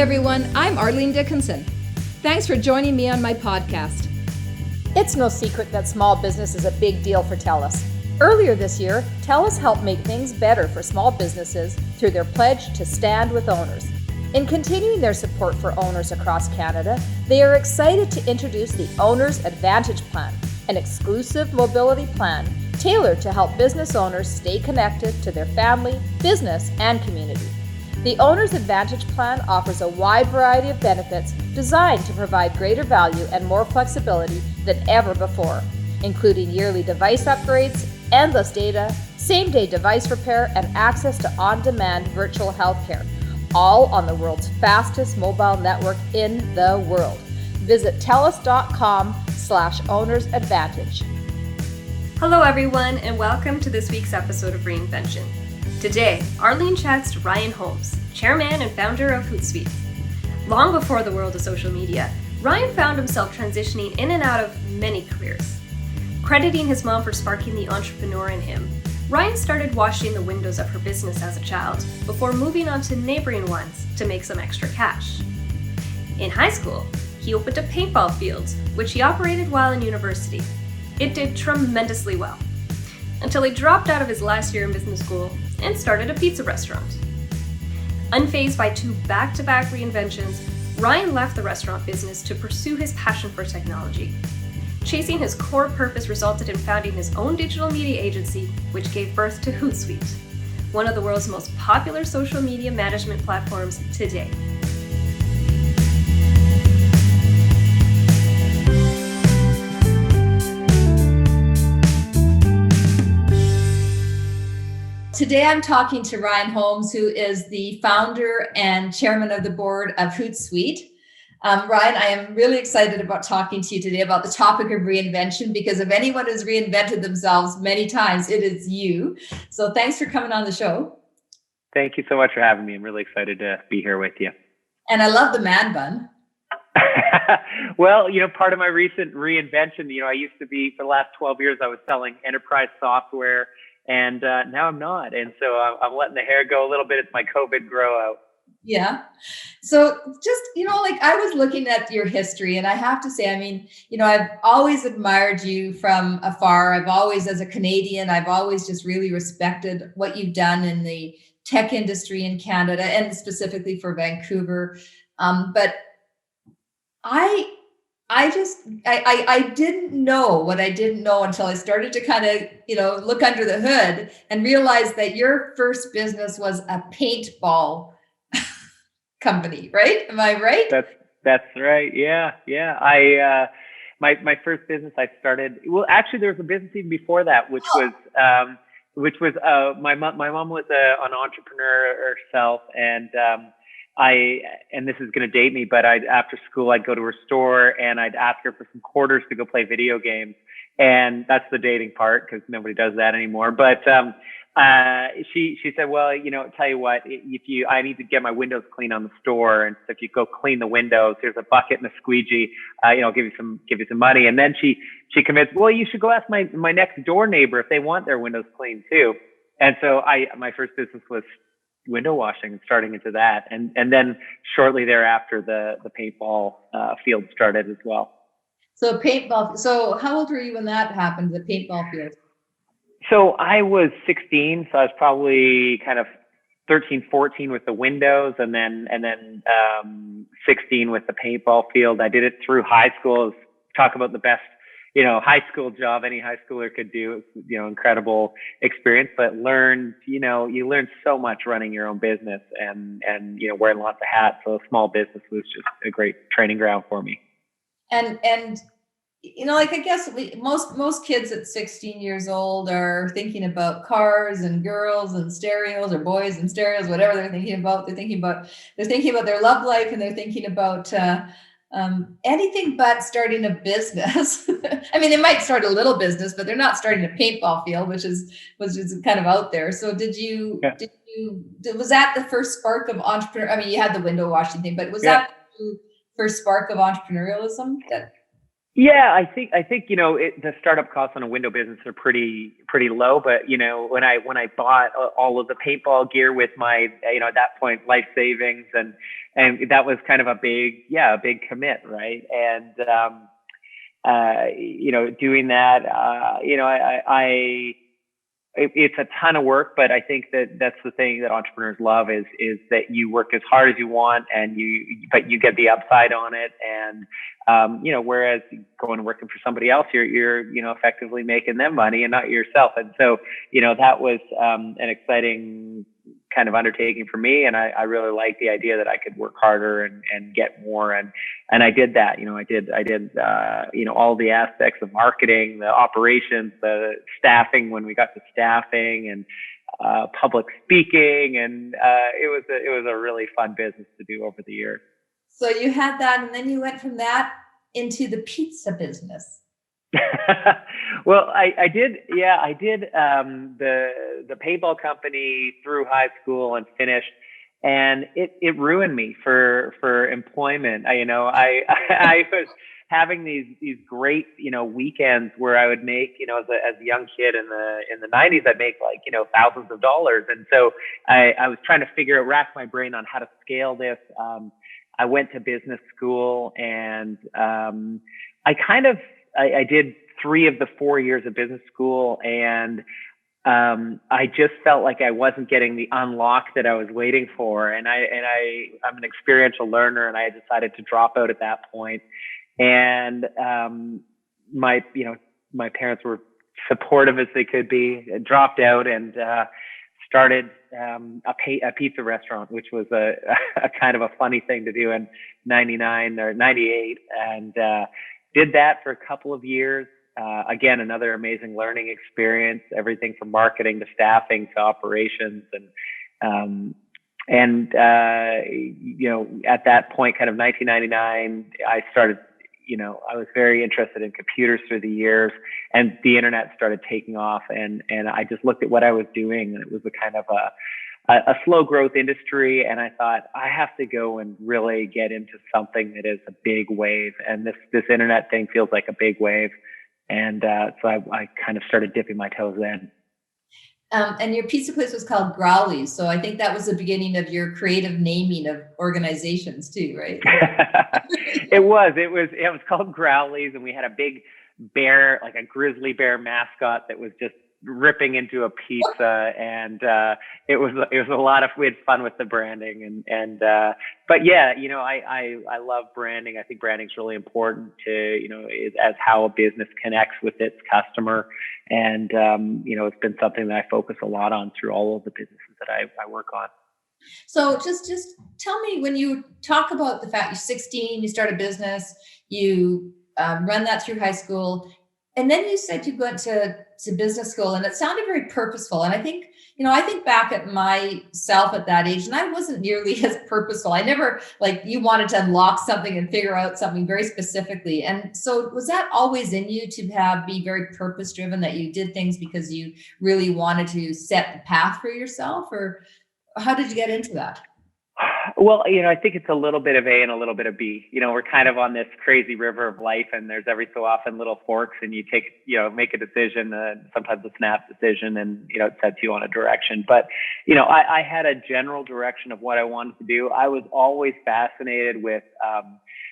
everyone, I'm Arlene Dickinson. Thanks for joining me on my podcast. It's no secret that small business is a big deal for TELUS. Earlier this year, TELUS helped make things better for small businesses through their pledge to stand with owners. In continuing their support for owners across Canada, they are excited to introduce the Owner's Advantage Plan, an exclusive mobility plan tailored to help business owners stay connected to their family, business, and community. The Owner's Advantage Plan offers a wide variety of benefits designed to provide greater value and more flexibility than ever before, including yearly device upgrades, endless data, same-day device repair, and access to on-demand virtual healthcare, all on the world's fastest mobile network in the world. Visit TELUS.com/ownersadvantage. Hello everyone, and welcome to this week's episode of Reinvention. Today, Arlene chats to Ryan Holmes, chairman and founder of Hootsuite. Long before the world of social media, Ryan found himself transitioning in and out of many careers. Crediting his mom for sparking the entrepreneur in him, Ryan started washing the windows of her business as a child before moving on to neighboring ones to make some extra cash. In high school, he opened a paintball field, which he operated while in university. It did tremendously well, until he dropped out of his last year in business school and started a pizza restaurant. Unfazed by two back-to-back reinventions, Ryan left the restaurant business to pursue his passion for technology. Chasing his core purpose resulted in founding his own digital media agency, which gave birth to Hootsuite, one of the world's most popular social media management platforms today. Today I'm talking to Ryan Holmes, who is the founder and chairman of the board of Hootsuite. Ryan, I am really excited about talking to you today about the topic of reinvention, because if anyone has reinvented themselves many times, it is you. So thanks for coming on the show. Thank you so much for having me. I'm really excited to be here with you. And I love the man bun. Well, part of my recent reinvention, I used to be, for the last 12 years, I was selling enterprise software, and now I'm not. And so I'm letting the hair go a little bit. It's my COVID grow out. Yeah. So just, I was looking at your history, and I have to say, I've always admired you from afar. I've always, as a Canadian, I've always just really respected what you've done in the tech industry in Canada, and specifically for Vancouver. But I didn't know what I didn't know until I started to kind of, look under the hood and realize that your first business was a paintball company, right? Am I right? That's right. Yeah. My first business I started. Well, actually, there was a business even before that, which was my mom was an entrepreneur herself, and this is going to date me, but after school, I'd go to her store and I'd ask her for some quarters to go play video games. And that's the dating part, because nobody does that anymore. But she said, well, tell you what, I need to get my windows clean on the store. And so if you go clean the windows, here's a bucket and a squeegee, I'll give you some money. And then she convinced, well, you should go ask my next door neighbor if they want their windows cleaned too. And so my first business was window washing and starting into that. And then shortly thereafter, the paintball field started as well. So paintball. So how old were you when that happened, the paintball field? So I was 16. So I was probably kind of 13, 14 with the windows, and then 16 with the paintball field. I did it through high school. Talk about the best, high school job any high schooler could do. Incredible experience, but you learn so much running your own business and wearing lots of hats. So a small business was just a great training ground for me. And I guess most kids at 16 years old are thinking about cars and girls and stereos, or boys and stereos, whatever they're thinking about. They're thinking about their love life, and they're thinking about anything but starting a business. They might start a little business, but they're not starting a paintball field, which is kind of out there. So was that the first spark of entrepreneur? You had the window washing thing, but was that the first spark of entrepreneurialism? Yeah, I think the startup costs on a window business are pretty low. But when I bought all of the paintball gear with my at that point life savings, and that was kind of a big commit, right? And doing that, it's a ton of work, but I think that's the thing that entrepreneurs love is that you work as hard as you want, but you get the upside on it. And whereas going and working for somebody else, you're effectively making them money and not yourself. And so that was an exciting kind of undertaking for me, and I really liked the idea that I could work harder and get more, and I did that. I did all the aspects of marketing, the operations, the staffing when we got to staffing, and public speaking, and it was a really fun business to do over the years. So you had that, and then you went from that into the pizza business. Well, I did the paintball company through high school and finished, and it ruined me for employment. I was having these great weekends where I would make as a young kid in the 90s, I'd make like thousands of dollars, and so I was trying to rack my brain on how to scale this. I went to business school, and I did 3 of the 4 years of business school, and I just felt like I wasn't getting the unlock that I was waiting for. And I'm an experiential learner, and I decided to drop out at that point. And my parents were supportive as they could be. I dropped out and started a pizza restaurant, which was a kind of a funny thing to do in 99 or 98, and did that for a couple of years. Again, another amazing learning experience, everything from marketing to staffing to operations. And at that point, kind of 1999, I started, I was very interested in computers through the years, and the internet started taking off, and I just looked at what I was doing, and it was a kind of a slow growth industry. And I thought, I have to go and really get into something that is a big wave. And this internet thing feels like a big wave. And so I kind of started dipping my toes in. And your pizza place was called Growlies. So I think that was the beginning of your creative naming of organizations too, right? It was called Growlies, and we had a big bear, like a grizzly bear mascot that was just ripping into a pizza, and it was a lot of, we had fun with the branding, but yeah, I love branding. I think branding is really important to as how a business connects with its customer, and it's been something that I focus a lot on through all of the businesses that I work on. So just tell me, when you talk about the fact you're 16, you start a business, you run that through high school, and then you said you went to business school, and it sounded very purposeful. And I think back at myself at that age, and I wasn't nearly as purposeful. I never, like, you wanted to unlock something and figure out something very specifically. And so was that always in you to be very purpose driven, that you did things because you really wanted to set the path for yourself, or how did you get into that? Well, I think it's a little bit of A and a little bit of B. We're kind of on this crazy river of life, and there's every so often little forks, and you make a decision, sometimes a snap decision, and, it sets you on a direction. But, I had a general direction of what I wanted to do. I was always fascinated with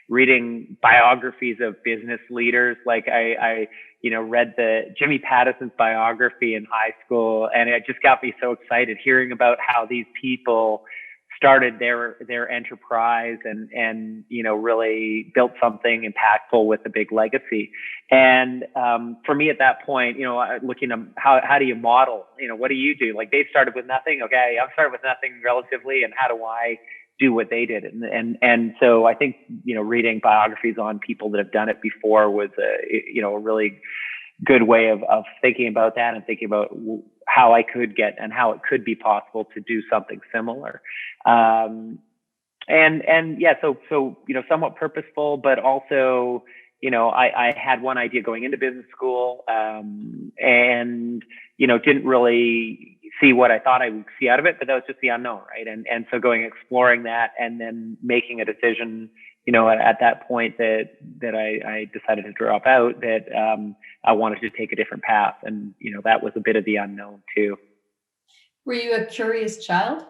reading biographies of business leaders. Like I read the Jimmy Patterson's biography in high school, and it just got me so excited hearing about how these people started their enterprise and really built something impactful with a big legacy. And for me at that point, looking at how do you model, what do you do? Like, they started with nothing. Okay, I've started with nothing relatively, and how do I do what they did? And so I think, reading biographies on people that have done it before was a really good way of thinking about that, and thinking about how I could get and how it could be possible to do something similar. And yeah, so somewhat purposeful, but also, I had one idea going into business school, and didn't really see what I thought I would see out of it, but that was just the unknown, right? And so exploring that, and then making a decision at that point that I decided to drop out, that I wanted to take a different path. And, that was a bit of the unknown too. Were you a curious child?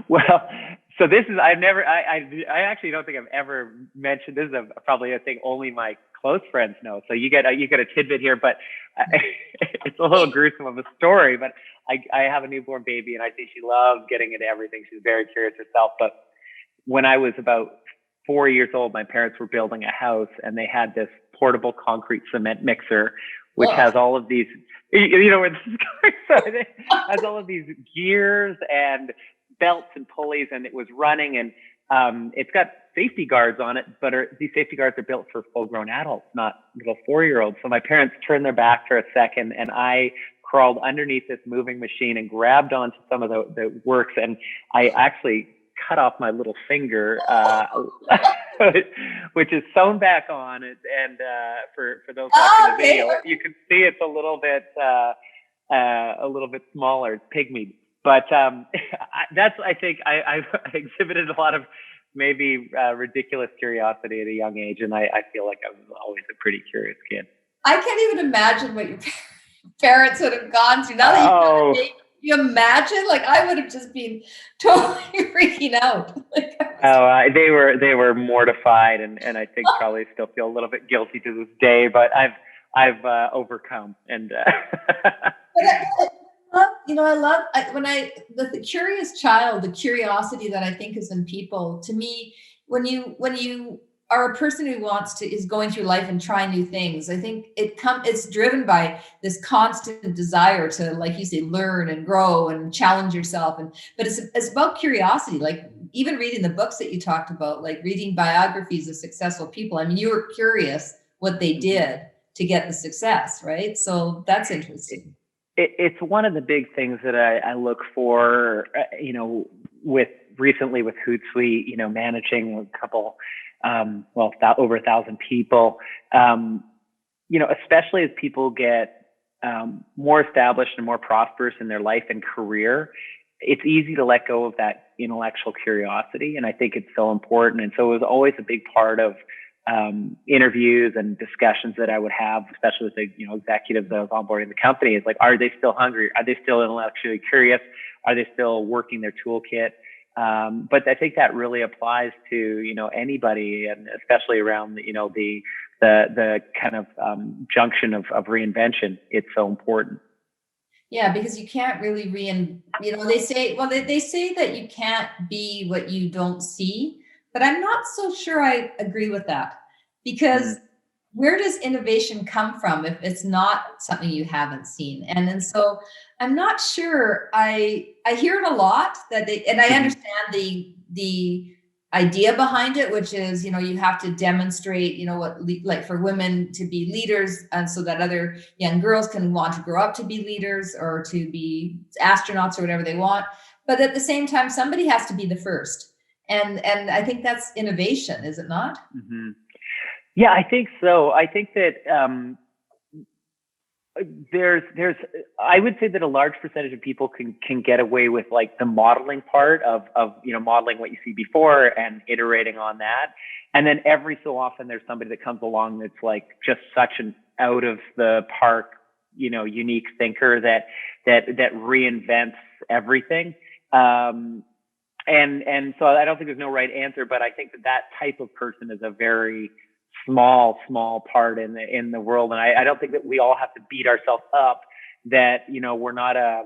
Well, so this is, I actually don't think I've ever mentioned, this is probably a thing only my close friends know. So you get a tidbit here, but it's a little gruesome of a story, but I have a newborn baby and I think she loves getting into everything. She's very curious herself. But when I was about 4 years old, my parents were building a house and they had this portable concrete cement mixer, which has all of these, where this is going. So it has all of these gears and belts and pulleys, and it was running, and it's got safety guards on it, but these safety guards are built for full-grown adults, not little 4-year-olds. So my parents turned their back for a second, and I crawled underneath this moving machine and grabbed onto some of the works, and I actually cut off my little finger, which is sewn back on. And for those watching the video, you can see it's a little bit smaller. It's pygmy. But I think I exhibited a lot of maybe ridiculous curiosity at a young age, and I feel like I was always a pretty curious kid. I can't even imagine what your parents would have gone through. Now that you imagine, like I would have just been totally freaking out. They were mortified, and I think probably still feel a little bit guilty to this day. But I've overcome. And I love the curious child, the curiosity that I think is in people. To me, when you are a person who is going through life and trying new things, I think it's driven by this constant desire to, like you say, learn and grow and challenge yourself. But it's about curiosity. Like even reading the books that you talked about, like reading biographies of successful people. I mean, you were curious what they did to get the success, right? So that's interesting. It's one of the big things that I look for, recently with Hootsuite, managing a couple, over 1,000 people, especially as people get more established and more prosperous in their life and career, it's easy to let go of that intellectual curiosity. And I think it's so important. And so it was always a big part of interviews and discussions that I would have, especially with the executives that I was onboarding the company. Is like, are they still hungry? Are they still intellectually curious? Are they still working their toolkit? But I think that really applies to anybody, and especially around the kind of junction of reinvention. It's so important. Yeah, because you can't really they say that you can't be what you don't see. But I'm not so sure I agree with that, because where does innovation come from if it's not something you haven't seen? And so I'm not sure. I hear it a lot and I understand the idea behind it, which is, you have to demonstrate, like for women to be leaders, and so that other young girls can want to grow up to be leaders or to be astronauts or whatever they want. But at the same time, somebody has to be the first. And I think that's innovation, is it not? Mm-hmm. Yeah, I think so. I think that I would say that a large percentage of people can get away with like the modeling part of modeling what you see before and iterating on that. And then every so often there's somebody that comes along that's like just such an out of the park, unique thinker that reinvents everything. And so I don't think there's no right answer, but I think that type of person is a very small part in the world. And I don't think that we all have to beat ourselves up that, we're not a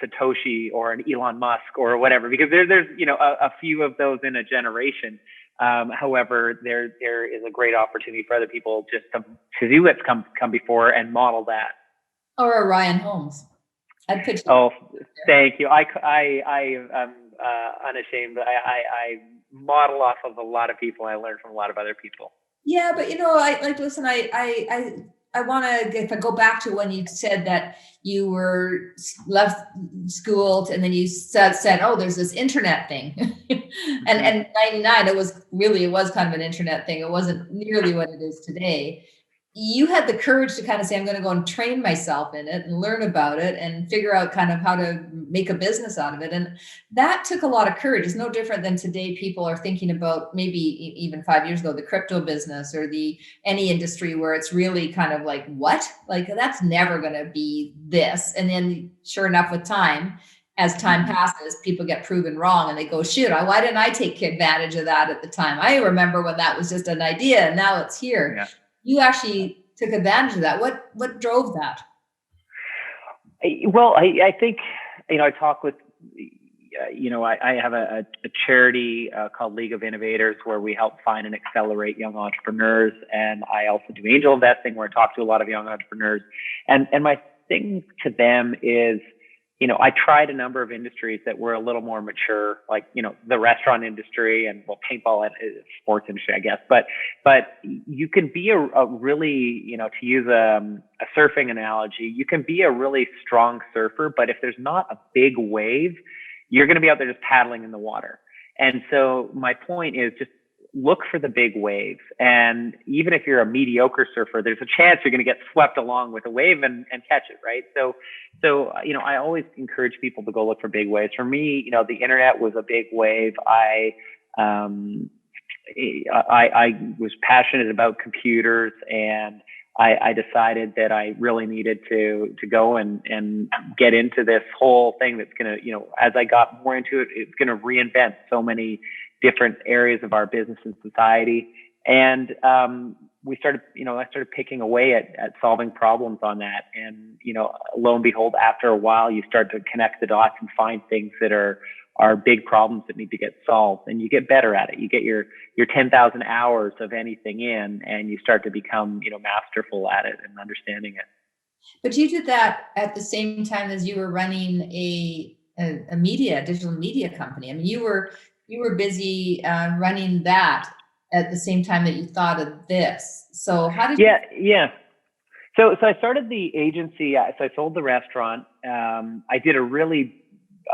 Satoshi or an Elon Musk or whatever, because there's a few of those in a generation. However, there is a great opportunity for other people just to do what's come before and model that. Or a Ryan Holmes. I'd pitch. Oh, thank you. I unashamed. I model off of a lot of people. I learn from a lot of other people. Yeah, but I want to, if I go back to when you said that you were left school and then you said, oh, there's this internet thing. and 99, it was kind of an internet thing. It wasn't nearly what it is today. you had the courage to kind of say, I'm going to go and train myself in it and learn about it and figure out kind of how to make a business out of it. And that took a lot of courage. It's no different than today. People are thinking about maybe even 5 years ago, the crypto business or any industry where it's really kind of like, what? Like, that's never going to be this. And then sure enough, with time, as time passes, people get proven wrong and they go, shoot, why didn't I take advantage of that at the time? I remember when that was just an idea and now it's here. Yeah. You actually took advantage of that. What drove that? Well, I think, I talk with, I have a charity called League of Innovators where we help find and accelerate young entrepreneurs. And I also do angel investing where I talk to a lot of young entrepreneurs. And my thing to them is, I tried a number of industries that were a little more mature, like, the restaurant industry and paintball and sports industry, I guess. But you can be a really, to use a surfing analogy, you can be a really strong surfer, but if there's not a big wave, you're going to be out there just paddling in the water. And so my point is just look for the big waves. And even if you're a mediocre surfer, there's a chance you're going to get swept along with a wave and catch it, right? So, I always encourage people to go look for big waves. For me, the internet was a big wave. I was passionate about computers, and I decided that I really needed to go and get into this whole thing that's going to, as I got more into it, it's going to reinvent so many different areas of our business and society. And I started picking away at solving problems on that. And, lo and behold, after a while, you start to connect the dots and find things that are big problems that need to get solved. And you get better at it. You get your 10,000 hours of anything in, and you start to become, masterful at it and understanding it. But you did that at the same time as you were running a digital media company. I mean, you were busy running that at the same time that you thought of this. So how did Yeah. So I started the agency. So I sold the restaurant. I did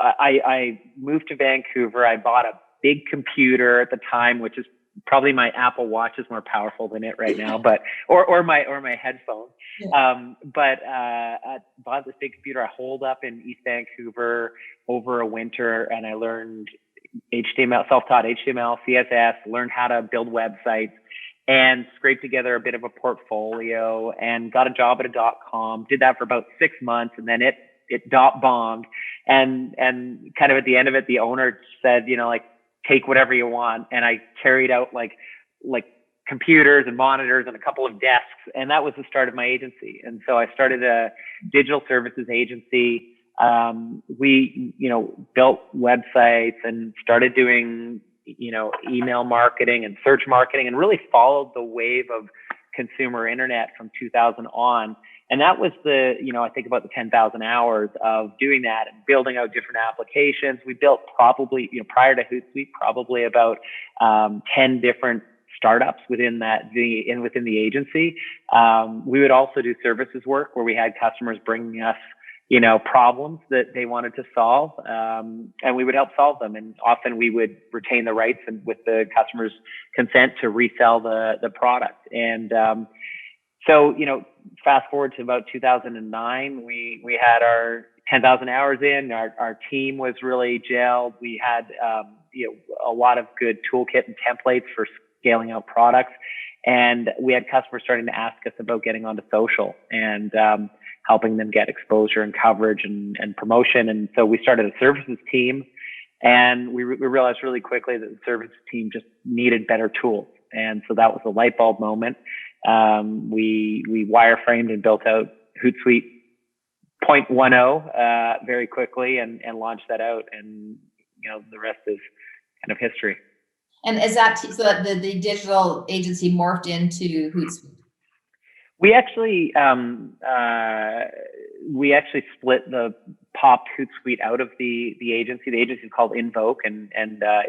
I moved to Vancouver. I bought a big computer at the time, which is probably my Apple Watch is more powerful than it right now, but, or my headphones. Yeah. I bought this big computer. I holed up in East Vancouver over a winter, and I learned HTML, self-taught HTML, CSS, learned how to build websites, and scraped together a bit of a portfolio and got a job at a .com. Did that for about 6 months, and then it bombed. And kind of at the end of it, the owner said, take whatever you want. And I carried out like computers and monitors and a couple of desks, and that was the start of my agency. And so I started a digital services agency. We, built websites and started doing, email marketing and search marketing, and really followed the wave of consumer internet from 2000 on. And that was I think about the 10,000 hours of doing that and building out different applications. We built probably, prior to Hootsuite, probably about 10 different startups within the agency. We would also do services work where we had customers bringing us problems that they wanted to solve, and we would help solve them. And often we would retain the rights and with the customer's consent to resell the product. And so, fast forward to about 2009, we had our 10,000 hours in. Our team was really gelled. We had a lot of good toolkit and templates for scaling out products, and we had customers starting to ask us about getting onto social and helping them get exposure and coverage and promotion. And so we started a services team, and we realized really quickly that the services team just needed better tools. And so that was a light bulb moment. We wireframed and built out Hootsuite 0.10 very quickly and launched that out. And, the rest is kind of history. And is that so that the digital agency morphed into Hootsuite? We actually split the popped Hootsuite out of the agency. The agency is called Invoke and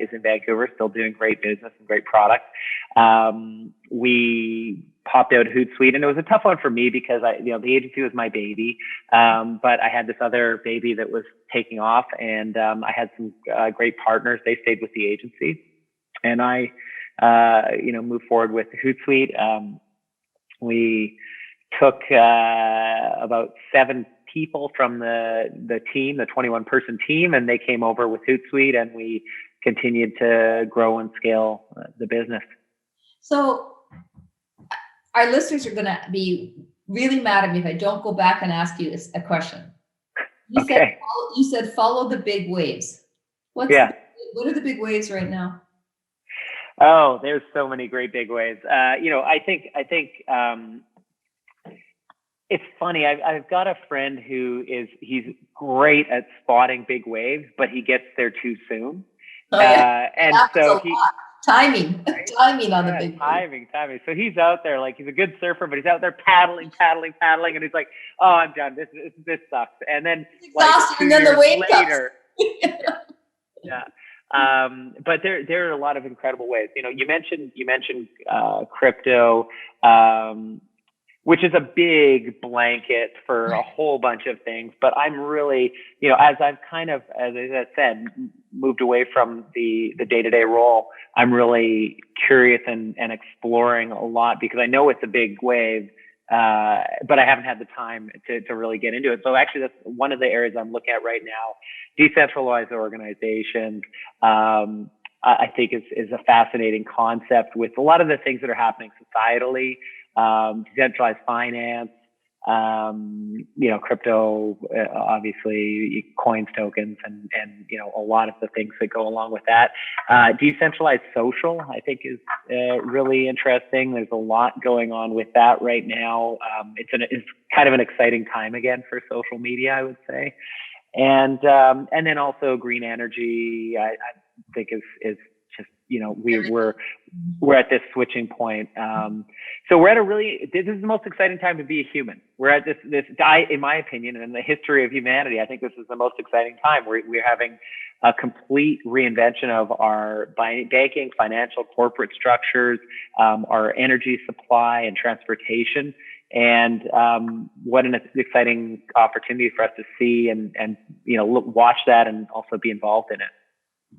is in Vancouver, still doing great business and great product. We popped out Hootsuite, and it was a tough one for me because the agency was my baby, but I had this other baby that was taking off, and I had some great partners. They stayed with the agency, and I moved forward with Hootsuite. We took about 7 people from the team, the 21-person team, and they came over with Hootsuite, and we continued to grow and scale the business. So our listeners are going to be really mad at me if I don't go back and ask you a question. You said follow the big waves. What are the big waves right now? Oh, there's so many great big waves. I think it's funny. I've got a friend he's great at spotting big waves, but he gets there too soon. And so timing on the big timing. So he's out there, like, he's a good surfer, but he's out there paddling, and he's like, "Oh, I'm done. This sucks." And then and then the wave later. But there are a lot of incredible ways. You mentioned crypto, which is a big blanket for a whole bunch of things. But I'm really, as I've kind of, as I said, moved away from the day-to-day role, I'm really curious and exploring a lot, because I know it's a big wave, but I haven't had the time to really get into it. So actually, that's one of the areas I'm looking at right now. Decentralized organizations, I think is a fascinating concept with a lot of the things that are happening societally. Decentralized finance, crypto, obviously coins, tokens, and a lot of the things that go along with that. Decentralized social, I think, is really interesting. There's a lot going on with that right now. It's kind of an exciting time again for social media, I would say. And then also green energy, I think is just, we're at this switching point. So we're at this is the most exciting time to be a human. We're at this, in my opinion, and in the history of humanity, I think this is the most exciting time. We're having a complete reinvention of our banking, financial, corporate structures, our energy supply and transportation. And what an exciting opportunity for us to see and watch that and also be involved in it.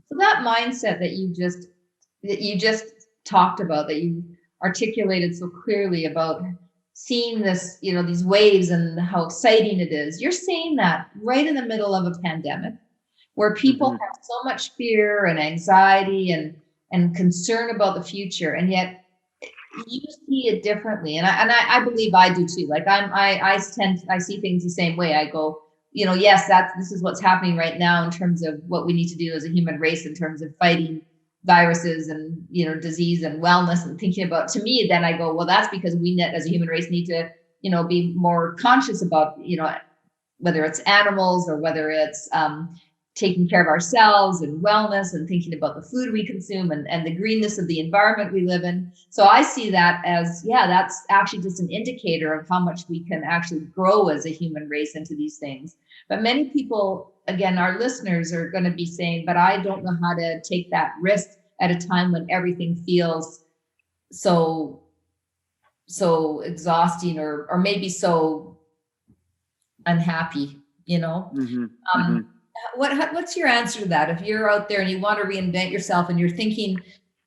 So that mindset that you just talked about, that you articulated so clearly about seeing this, these waves and how exciting it is. You're saying that right in the middle of a pandemic where people have so much fear and anxiety and concern about the future, and yet you see it differently. And I believe I do too. Like I see things the same way. I go, yes, this is what's happening right now in terms of what we need to do as a human race in terms of fighting viruses and, disease and wellness, and thinking about, to me, then I go, well, that's because we as a human race need to, be more conscious about, whether it's animals or whether it's taking care of ourselves and wellness and thinking about the food we consume and the greenness of the environment we live in. So I see that as, that's actually just an indicator of how much we can actually grow as a human race into these things. But many people, again, our listeners are going to be saying, but I don't know how to take that risk at a time when everything feels so exhausting or maybe so unhappy, What's your answer to that? If you're out there and you want to reinvent yourself and you're thinking,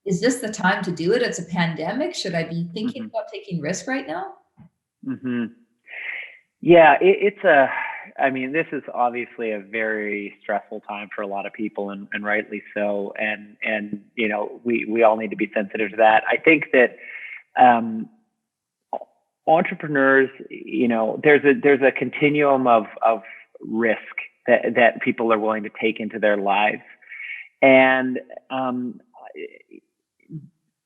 is this the time to do it? It's a pandemic. Should I be thinking about taking risk right now? Yeah, this is obviously a very stressful time for a lot of people, and rightly so. And we all need to be sensitive to that. I think that entrepreneurs, there's a continuum of risk that people are willing to take into their lives. And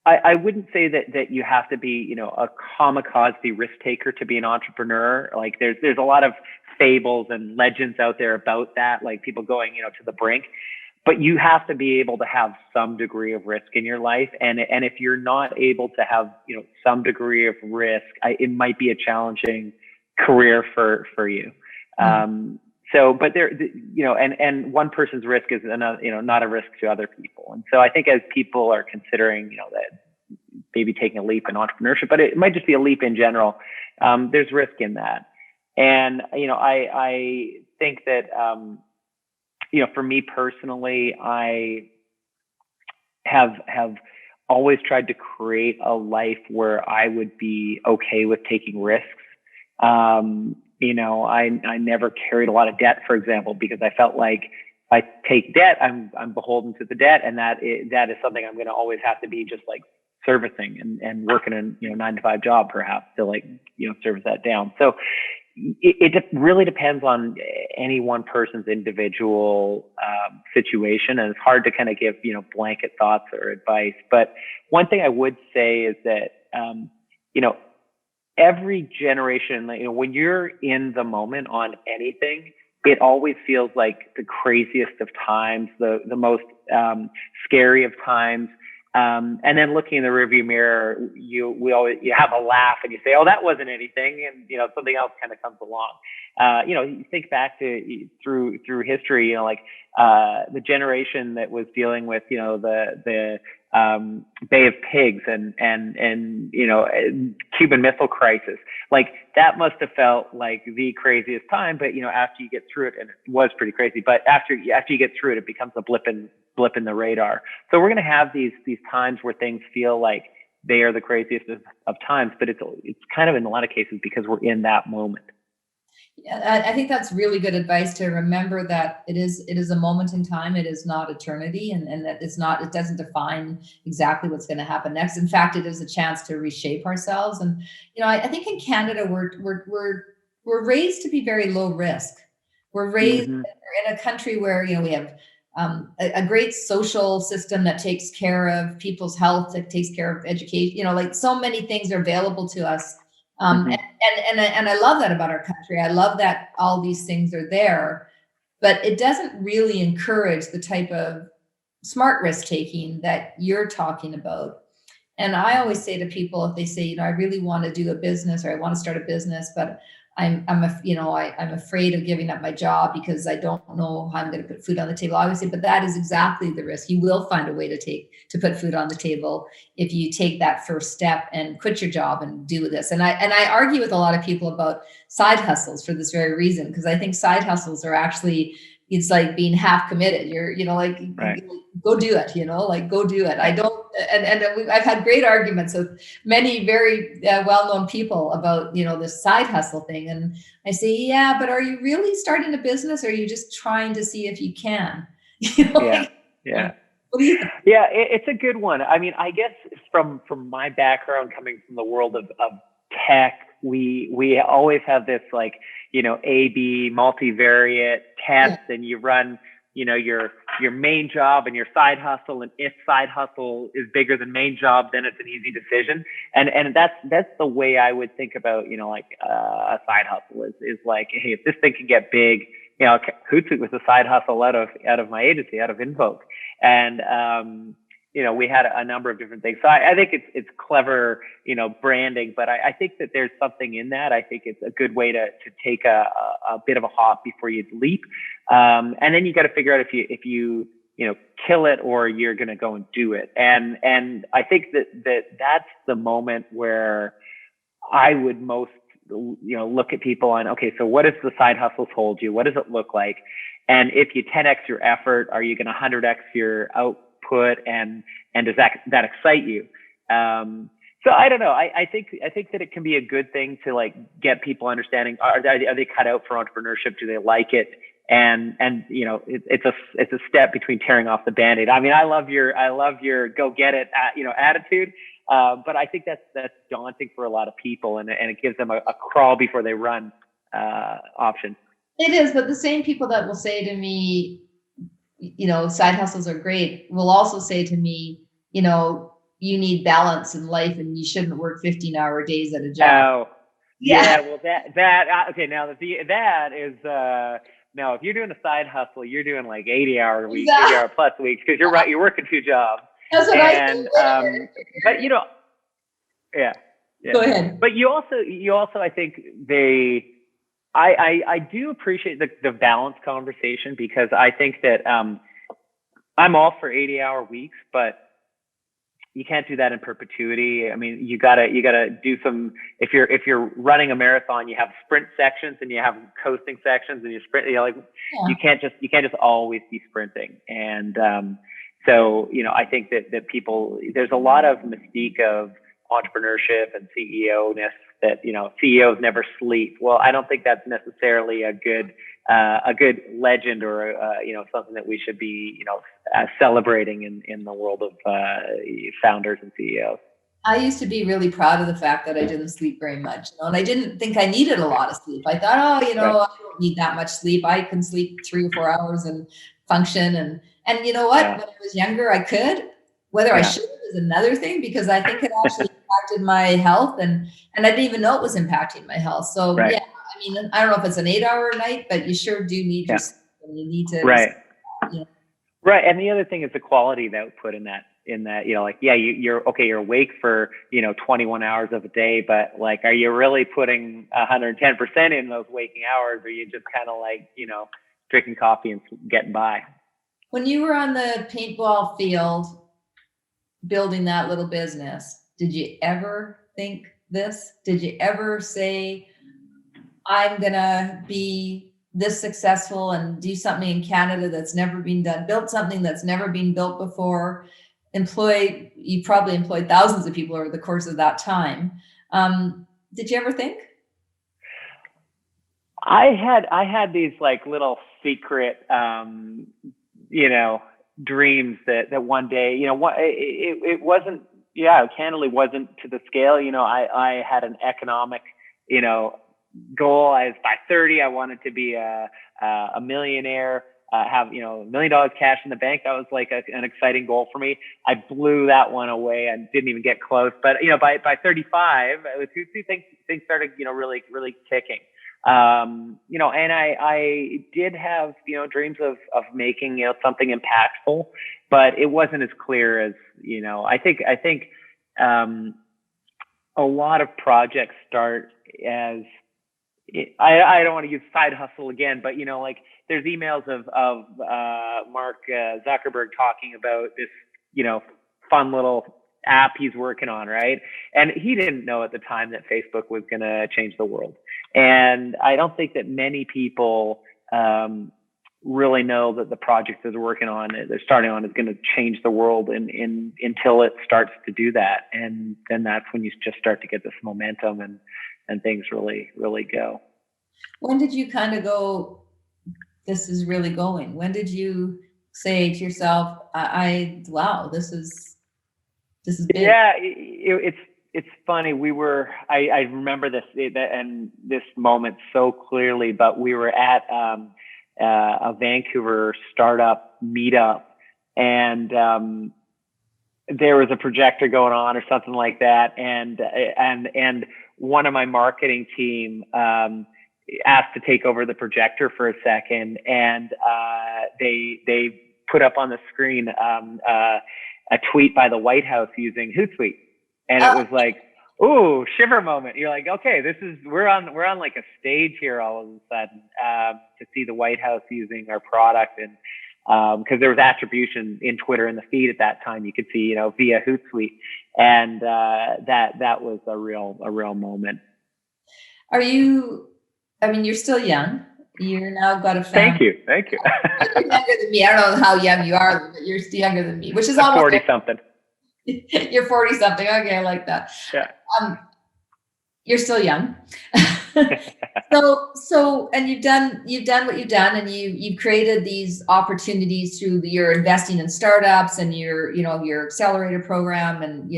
I wouldn't say that you have to be, a kamikaze risk taker to be an entrepreneur. Like there's a lot of fables and legends out there about that, like people going, to the brink. But you have to be able to have some degree of risk in your life. And if you're not able to have, some degree of risk, it might be a challenging career for you. So, but there, and one person's risk is another, not a risk to other people. And so I think as people are considering, that maybe taking a leap in entrepreneurship, but it might just be a leap in general, there's risk in that. And, I think that, for me personally, I have always tried to create a life where I would be okay with taking risks. I never carried a lot of debt, for example, because I felt like if I take debt, I'm beholden to the debt, and that is something I'm going to always have to be just like servicing and working a 9-to-5 job perhaps to service that down. So it really depends on any one person's individual situation, and it's hard to kind of give blanket thoughts or advice. But one thing I would say is that every generation, when you're in the moment on anything, it always feels like the craziest of times, the most scary of times. And then looking in the rearview mirror, you have a laugh and you say, "Oh, that wasn't anything," and something else kind of comes along. You think back to through history, the generation that was dealing with the Bay of Pigs and Cuban Missile Crisis, like that must have felt like the craziest time. But after you get through it, and it was pretty crazy, but after you get through it, it becomes a blip in the radar. So we're going to have these times where things feel like they are the craziest of times, but it's kind of in a lot of cases because we're in that moment. Yeah, I think that's really good advice, to remember that it is a moment in time. It is not eternity, and that it doesn't define exactly what's going to happen next. In fact, it is a chance to reshape ourselves. And I think in Canada we're raised to be very low risk. We're raised in a country where we have a great social system that takes care of people's health, that takes care of education. Like so many things are available to us. And I love that about our country. I love that all these things are there, but it doesn't really encourage the type of smart risk taking that you're talking about. And I always say to people, if they say, I really want to do a business, or I want to start a business, but I'm afraid of giving up my job because I don't know how I'm going to put food on the table. I always say, but that is exactly the risk. You will find a way to put food on the table if you take that first step and quit your job and do this. And I argue with a lot of people about side hustles for this very reason, because I think side hustles are actually, it's like being half committed. You're, right. Go do it, go do it. I don't, and I've had great arguments with many very well-known people about, this side hustle thing. And I say, yeah, but are you really starting a business, or are you just trying to see if you can? Yeah. What do you think? Yeah, it's a good one. I mean, I guess from my background, coming from the world of tech, we always have this A/B multivariate test, and you run your main job and your side hustle, and if side hustle is bigger than main job, then it's an easy decision. And that's the way I would think about a side hustle is like, hey, if this thing can get big, Hootsuite was a side hustle out of my agency, out of Invoke, and we had a number of different things. So I think it's clever, branding, but I think that there's something in that. I think it's a good way to take a bit of a hop before you leap. And then you got to figure out if you kill it, or you're going to go and do it. And I think that's the moment where I would most, look at people on, okay, so what does the side hustle hold you? What does it look like? And if you 10x your effort, are you going to 100x your output? And does that excite you? So I don't know. I think that it can be a good thing to get people understanding. Are they cut out for entrepreneurship? Do they like it? And it's a step between tearing off the Band-Aid. I mean, I love your go get it attitude. But I think that's daunting for a lot of people, and it gives them a crawl before they run option. It is, but the same people that will say to me, side hustles are great, will also say to me, you need balance in life, and you shouldn't work 15-hour days at a job. Oh, yeah. Well, that okay. Now that is now if you're doing a side hustle, you're doing like 80-hour weeks, 80-hour plus weeks, because you're right, you're working 2 jobs. That's what I think. But yeah. Go ahead. But you also, I think I do appreciate the balanced conversation, because I think that I'm all for 80-hour weeks, but you can't do that in perpetuity. I mean, you gotta do some. If you're running a marathon, you have sprint sections and you have coasting sections, and you sprint. You can't just always be sprinting. And So, I think that people, there's a lot of mystique of entrepreneurship and CEO-ness that, CEOs never sleep. Well, I don't think that's necessarily a good legend or, something that we should be, celebrating in the world of founders and CEOs. I used to be really proud of the fact that I didn't sleep very much, and I didn't think I needed a lot of sleep. I thought, right. I don't need that much sleep. I can sleep 3 or 4 hours and function. And you know what? Yeah. When I was younger, I could. Whether I should is another thing, because I think it actually impacted my health, and I didn't even know it was impacting my health. So right. I don't know if it's an 8-hour night, but you sure do need your sleep, and you need to. Right. Right. And the other thing is the quality of output in that, you're awake for, 21 hours of a day, but like, are you really putting 110% in those waking hours? Or are you just kind of like, drinking coffee and getting by? When you were on the paintball field, building that little business, did you ever think this? Did you ever say, I'm going to be this successful and do something in Canada that's never been done, build something that's never been built before, you probably employed thousands of people over the course of that time. Did you ever think? I had these like little secret, dreams that one day, it wasn't, candidly wasn't to the scale. I had an economic, goal. By 30, I wanted to be a millionaire, have, $1 million cash in the bank. That was like an exciting goal for me. I blew that one away. I didn't even get close. But, by 35, with Hootsuite, things started, really, really kicking. And I did have, dreams of making, something impactful, but it wasn't as clear as, I think a lot of projects start as, I don't want to use side hustle again, but there's emails of Mark Zuckerberg talking about this, fun little app he's working on, right? And he didn't know at the time that Facebook was going to change the world. And I don't think that many people really know that the project that they're starting on is going to change the world until it starts to do that. And then that's when you just start to get this momentum and things really, really go. When did you kind of go, this is really going? When did you say to yourself, wow, this is big? Yeah, it's funny. I remember this moment so clearly, but we were at a Vancouver startup meetup, and there was a projector going on or something like that. And one of my marketing team asked to take over the projector for a second, and they put up on the screen a tweet by the White House using Hootsuite, and it was like, ooh, shiver moment. You're like, okay, we're on like a stage here all of a sudden to see the White House using our product, and because there was attribution in Twitter in the feed at that time, you could see via Hootsuite, and that was a real moment. You're still young. You're now got a family. Thank you. You're younger than me. I don't know how young you are, but you're still younger than me, which is almost 40 something. You're 40 something. Okay, I like that. Yeah. You're still young. So, and you've done what you've done, and you've created these opportunities through your investing in startups and your accelerator program, and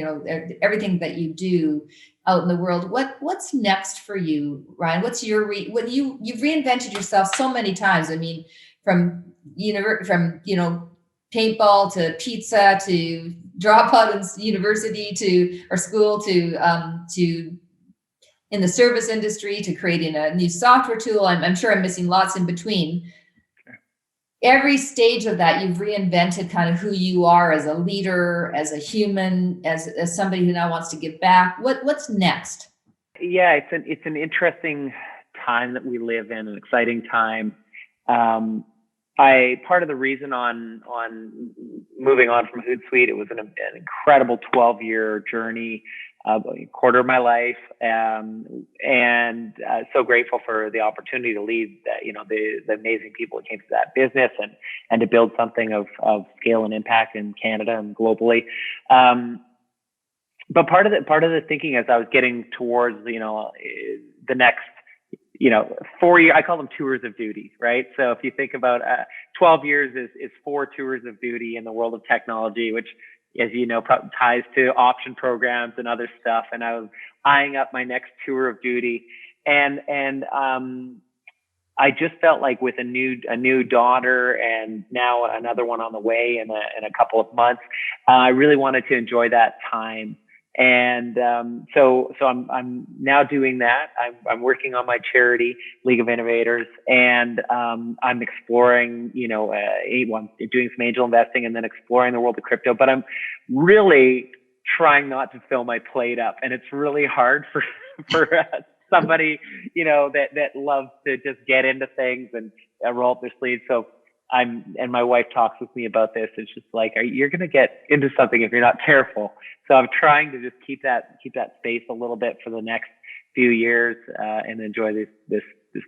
everything that you do out in the world. What's next for you, Ryan? What's you've reinvented yourself so many times. I mean, from paintball to pizza to dropout in university or school to in the service industry to creating a new software tool. I'm sure I'm missing lots in between. Every stage of that, you've reinvented kind of who you are as a leader, as a human, as somebody who now wants to give back. What's next? Yeah, it's an interesting time that we live in, an exciting time. Part of the reason on moving on from Hootsuite, it was an incredible 12-year journey. a quarter of my life, and so grateful for the opportunity to lead the amazing people that came to that business and to build something of scale and impact in Canada and globally. But part of the thinking as I was getting towards the next 4 years, I call them tours of duty, right? So if you think about 12 years is 4 tours of duty in the world of technology, which, as you know, ties to option programs and other stuff. And I was eyeing up my next tour of duty, and I just felt like with a new daughter and now another one on the way in a couple of months, I really wanted to enjoy that time. And so I'm now doing that. I'm working on my charity, League of Innovators, and I'm exploring, I'm doing some angel investing and then exploring the world of crypto. But I'm really trying not to fill my plate up, and it's really hard for somebody that loves to just get into things and roll up their sleeves. So and my wife talks with me about this. It's just like, you're going to get into something if you're not careful. So I'm trying to just keep that space a little bit for the next few years, and enjoy this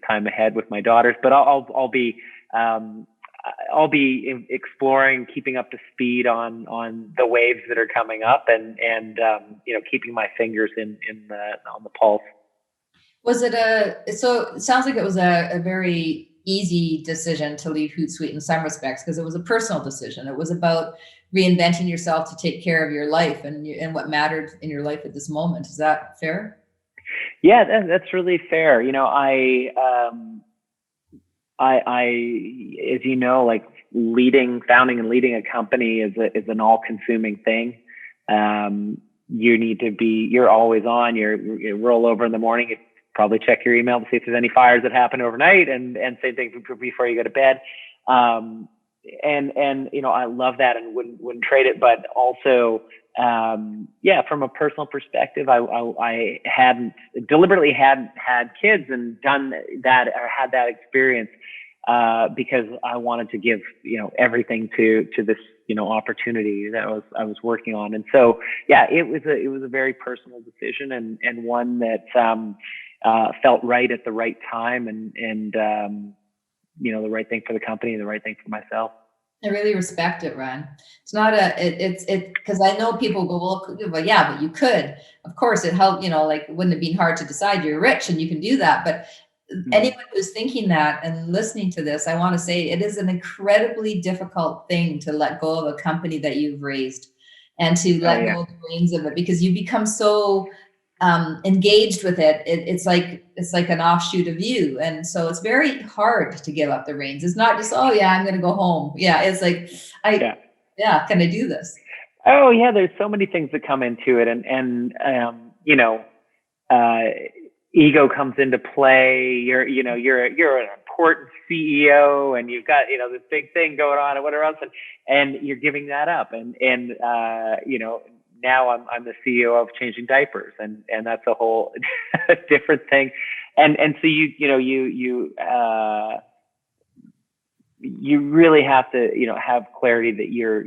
time ahead with my daughters. But I'll be exploring, keeping up to speed on the waves that are coming up, and keeping my fingers on the pulse. So it sounds like it was a very easy decision to leave Hootsuite in some respects, because it was a personal decision. It was about reinventing yourself to take care of your life and what mattered in your life at this moment. Is that fair? Yeah, that's really fair. I as you know, like founding and leading a company is an all-consuming thing. You're always on. You roll over in the morning. You probably check your email to see if there's any fires that happen overnight, and same thing before you go to bed. I love that and wouldn't trade it. But also, from a personal perspective, I deliberately hadn't had kids and done that or had that experience, because I wanted to give, everything to this, opportunity that I was working on. And so, it was a very personal decision, and one that, felt right at the right time, and the right thing for the company and the right thing for myself. I really respect it, Ryan. It's not because I know people go, well, yeah, but you could. Of course, it helped, wouldn't it be hard to decide you're rich and you can do that? But anyone who's thinking that and listening to this, I want to say it is an incredibly difficult thing to let go of a company that you've raised and to let go of the reins of it, because you become so engaged with it. It's like an offshoot of you. And so it's very hard to give up the reins. It's not just, oh yeah, I'm going to go home. Yeah. It's like, can I do this? Oh yeah. There's so many things that come into it. And ego comes into play. You're an important CEO, and you've got, this big thing going on and whatever else. And you're giving that up. And now I'm the CEO of changing diapers, and that's a whole different thing. And so you really have to, have clarity that you're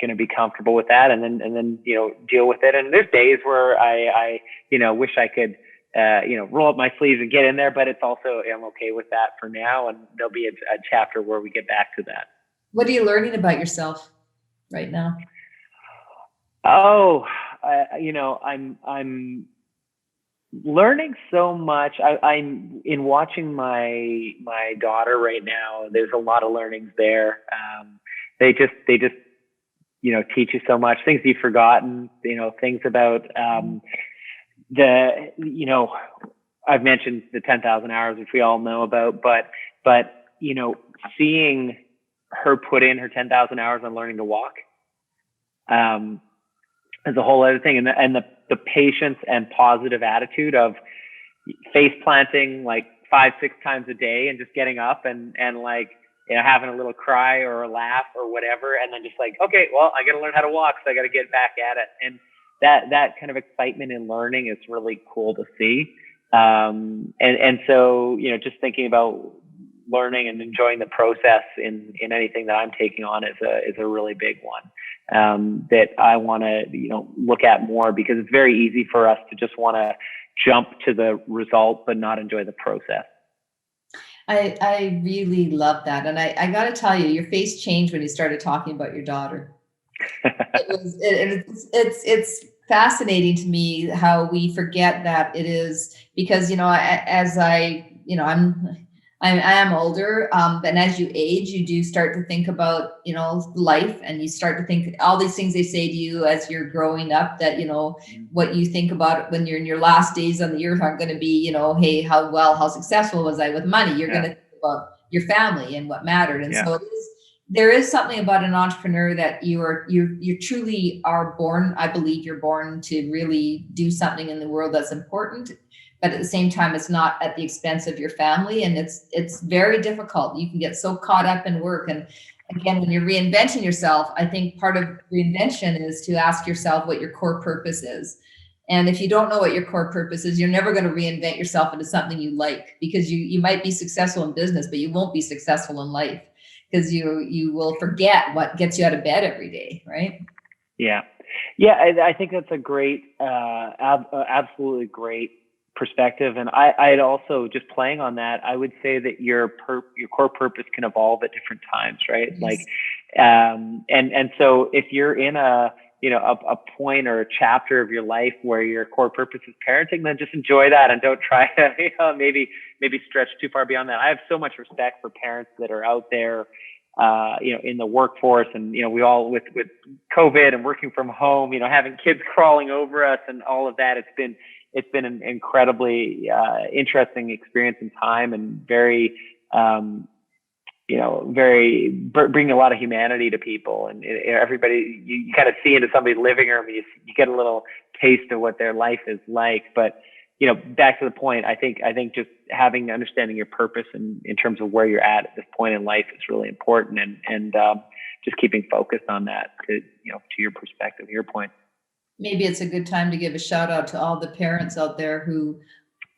going to be comfortable with that, and then deal with it. And there's days where I wish I could, roll up my sleeves and get in there, but it's also, I'm okay with that for now. And there'll be a chapter where we get back to that. What are you learning about yourself right now? Oh, I'm learning so much. I'm in watching my daughter right now. There's a lot of learnings there. They just teach you so much, things you've forgotten, things about, I've mentioned the 10,000 hours, which we all know about, but seeing her put in her 10,000 hours on learning to walk, is a whole other thing. And the patience and positive attitude of face planting like 5-6 times a day and just getting up and having a little cry or a laugh or whatever. And then just like, okay, well, I got to learn how to walk. So I got to get back at it. And that kind of excitement in learning is really cool to see. And so, just thinking about learning and enjoying the process in anything that I'm taking on is a really big one. that I want to, look at more, because it's very easy for us to just want to jump to the result, but not enjoy the process. I really love that. And I got to tell you, your face changed when you started talking about your daughter. It's fascinating to me how we forget that it is, because, as I am older, and as you age, you do start to think about, life, and you start to think all these things they say to you as you're growing up, that, what you think about when you're in your last days on the earth aren't going to be, hey, how successful was I with money? You're going to think about your family and what mattered. And so there is something about an entrepreneur that you truly are born. I believe you're born to really do something in the world that's important. But at the same time, it's not at the expense of your family. And it's very difficult. You can get so caught up in work. And again, when you're reinventing yourself, I think part of reinvention is to ask yourself what your core purpose is. And if you don't know what your core purpose is, you're never going to reinvent yourself into something you like, because you might be successful in business, but you won't be successful in life, because you will forget what gets you out of bed every day, right? Yeah. I think that's a great, absolutely great perspective. And I'd also, just playing on that, I would say that your core purpose can evolve at different times, right? Yes. Like, and so if you're in a point or a chapter of your life where your core purpose is parenting, then just enjoy that and don't try to maybe stretch too far beyond that. I have so much respect for parents that are out there, in the workforce, and, we all with COVID and working from home, having kids crawling over us and all of that. It's been an incredibly interesting experience and time, and very, bringing a lot of humanity to people, and everybody, you kind of see into somebody's living room, and you get a little taste of what their life is like. But, back to the point, I think just understanding your purpose and in terms of where you're at this point in life is really important, and just keeping focused on that to your perspective, your point. Maybe it's a good time to give a shout out to all the parents out there who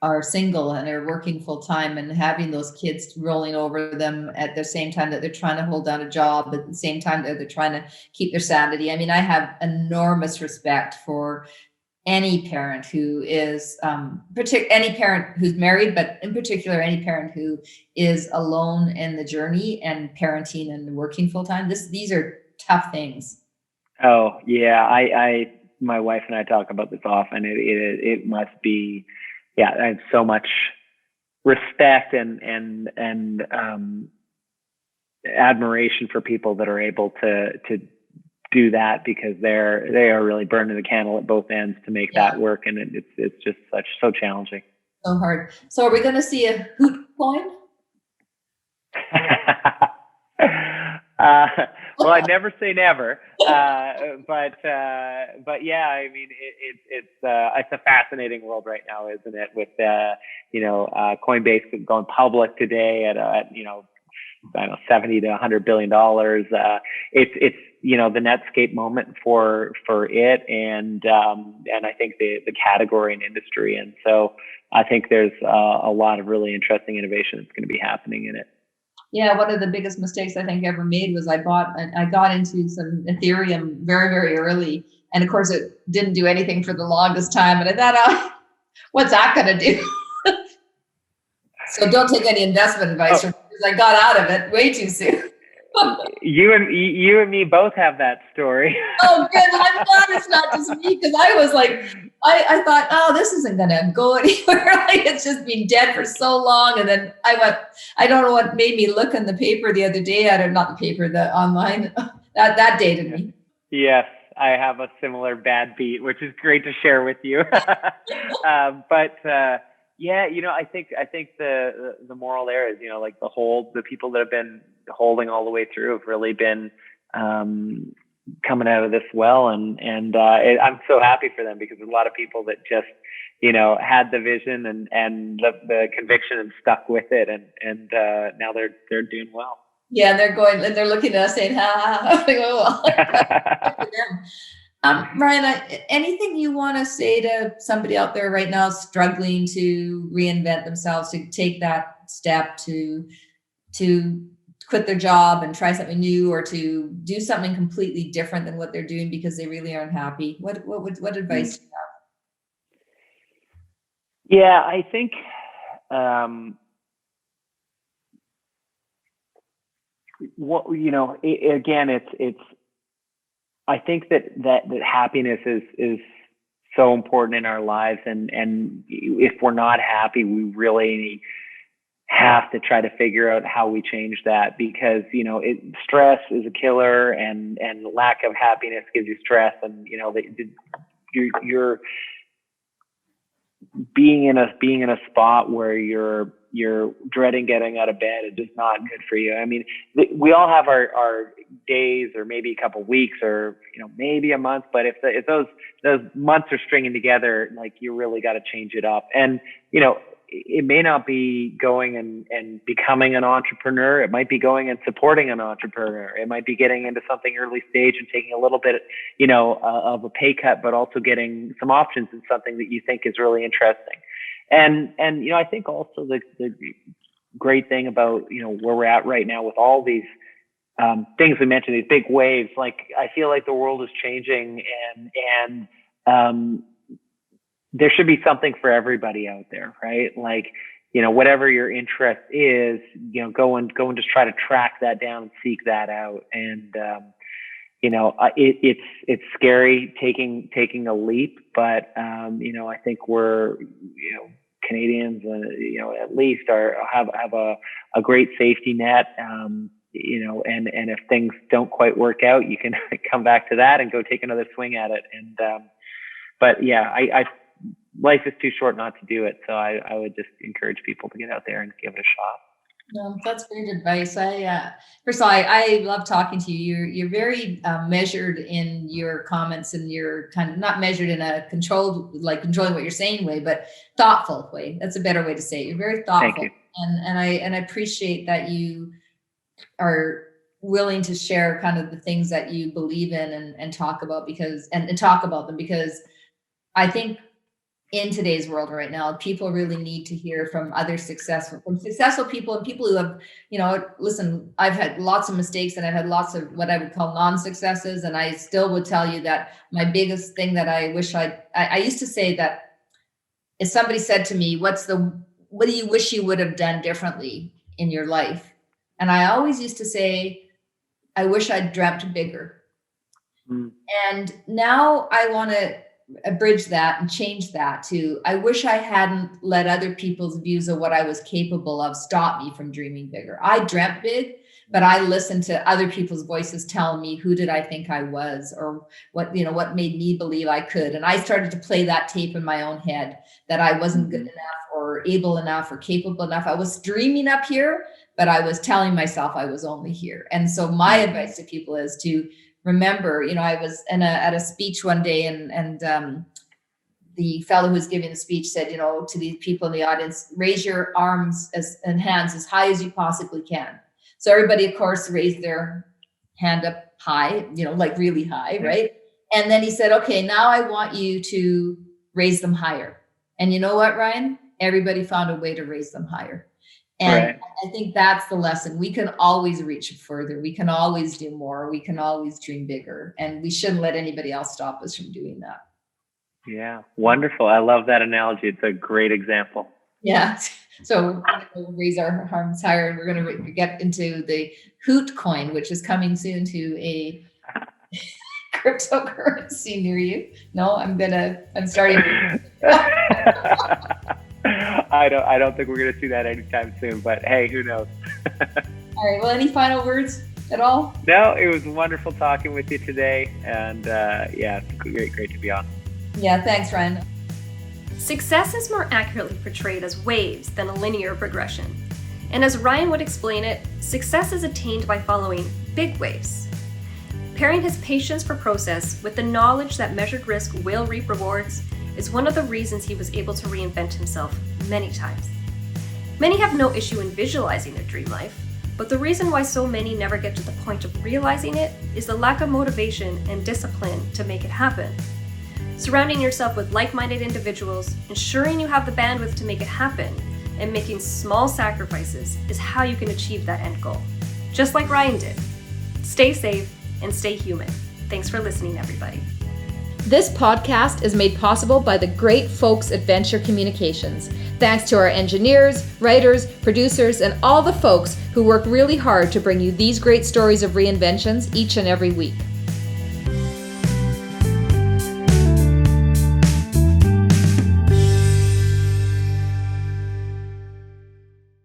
are single and are working full time and having those kids rolling over them at the same time that they're trying to hold down a job, at the same time that they're trying to keep their sanity. I mean, I have enormous respect for any parent who is, any parent who's married, but in particular, any parent who is alone in the journey and parenting and working full time. These are tough things. Oh yeah. My wife and I talk about this often. It must be, I have so much respect and admiration for people that are able to do that, because they are really burning the candle at both ends to make that work, and it's just so challenging. So hard. So are we going to see a Hoot coin? Well, I never say never, but yeah, I mean, it's a fascinating world right now, isn't it? With Coinbase going public today at I don't know, $70 to $100 billion. It's the Netscape moment for it, and I think the category and industry, and so I think there's a lot of really interesting innovation that's going to be happening in it. Yeah, one of the biggest mistakes I think I ever made was I got into some Ethereum very, very early. And of course, it didn't do anything for the longest time. And I thought, what's that going to do? So don't take any investment advice from me, because I got out of it way too soon. You and me both have that story. Oh, good. I'm glad it's not just me, because I was like, I thought, oh, this isn't going to go anywhere. Like, it's just been dead for so long. And then I don't know what made me look in the paper the other day. Not the paper, the online. That dated me. Yes, I have a similar bad beat, which is great to share with you. Yeah, I think the moral there is, like the people that have been holding all the way through have really been coming out of this well, and I'm so happy for them, because there's a lot of people that just had the vision and the conviction and stuck with it, and now they're doing well. Yeah, and they're looking at us saying, ha. Oh, well. Ryan, anything you want to say to somebody out there right now struggling to reinvent themselves, to take that step to quit their job and try something new, or to do something completely different than what they're doing because they really aren't happy? What advice do you have? Yeah, I think again, it's. I think that happiness is so important in our lives, and if we're not happy, we really have to try to figure out how we change that, because stress is a killer, and lack of happiness gives you stress, and you're being in a spot where you're dreading getting out of bed. It is not good for you. I mean, we all have our days, or maybe a couple of weeks, or maybe a month. But if those months are stringing together, like, you really got to change it up. And it may not be going and becoming an entrepreneur. It might be going and supporting an entrepreneur. It might be getting into something early stage and taking a little bit, of a pay cut, but also getting some options in something that you think is really interesting. And I think also the great thing about, where we're at right now with all these things we mentioned, these big waves, like, I feel like the world is changing, and there should be something for everybody out there, right? Like, whatever your interest is, go and just try to track that down and seek that out. And, it's scary taking a leap, but, I think we're, Canadians, at least have a great safety net, and if things don't quite work out, you can come back to that and go take another swing at it. And, but yeah, life is too short not to do it. So I would just encourage people to get out there and give it a shot. No, that's great advice. First of all, I love talking to you. You're very measured in your comments, and you're kind of not measured in a controlled, like controlling what you're saying way, but thoughtful way. That's a better way to say it. You're very thoughtful. Thank you. And I appreciate that you are willing to share kind of the things that you believe in and talk about, and talk about them, because I think in today's world right now, people really need to hear from successful people, and people who have, listen, I've had lots of mistakes, and I've had lots of what I would call non-successes. And I still would tell you that my biggest thing that I wish I used to say that if somebody said to me, what do you wish you would have done differently in your life? And I always used to say, I wish I'd dreamt bigger. And now I want to abridge that and change that to, I wish I hadn't let other people's views of what I was capable of stop me from dreaming bigger. I dreamt big, but I listened to other people's voices telling me who did I think I was, or what made me believe I could. And I started to play that tape in my own head that I wasn't good enough, or able enough, or capable enough. I was dreaming up here, but I was telling myself I was only here. And so my advice to people is to remember, I was at a speech one day, and the fellow who was giving the speech said, to the people in the audience, raise your arms and hands as high as you possibly can. So everybody, of course, raised their hand up high, like really high, right? And then he said, okay, now I want you to raise them higher. And you know what, Ryan? Everybody found a way to raise them higher. And right. I think that's the lesson. We can always reach further. We can always do more. We can always dream bigger. And we shouldn't let anybody else stop us from doing that. Yeah, wonderful. I love that analogy. It's a great example. Yeah. So we'll raise our arms higher, and we're going to get into the Hoot coin, which is coming soon to a cryptocurrency near you. No, I'm starting. I don't think we're going to see that anytime soon, but hey, who knows? All right. Well, any final words at all? No, it was wonderful talking with you today. And yeah, it's great to be on. Yeah. Thanks, Ryan. Success is more accurately portrayed as waves than a linear progression. And as Ryan would explain it, success is attained by following big waves. Pairing his patience for process with the knowledge that measured risk will reap rewards is one of the reasons he was able to reinvent himself many times. Many have no issue in visualizing their dream life, but the reason why so many never get to the point of realizing it is the lack of motivation and discipline to make it happen. Surrounding yourself with like-minded individuals, ensuring you have the bandwidth to make it happen, and making small sacrifices is how you can achieve that end goal. just like Ryan did. Stay safe and stay human. Thanks for listening, everybody. This podcast is made possible by the great folks at Venture Communications. Thanks to our engineers, writers, producers, and all the folks who work really hard to bring you these great stories of reinventions each and every week.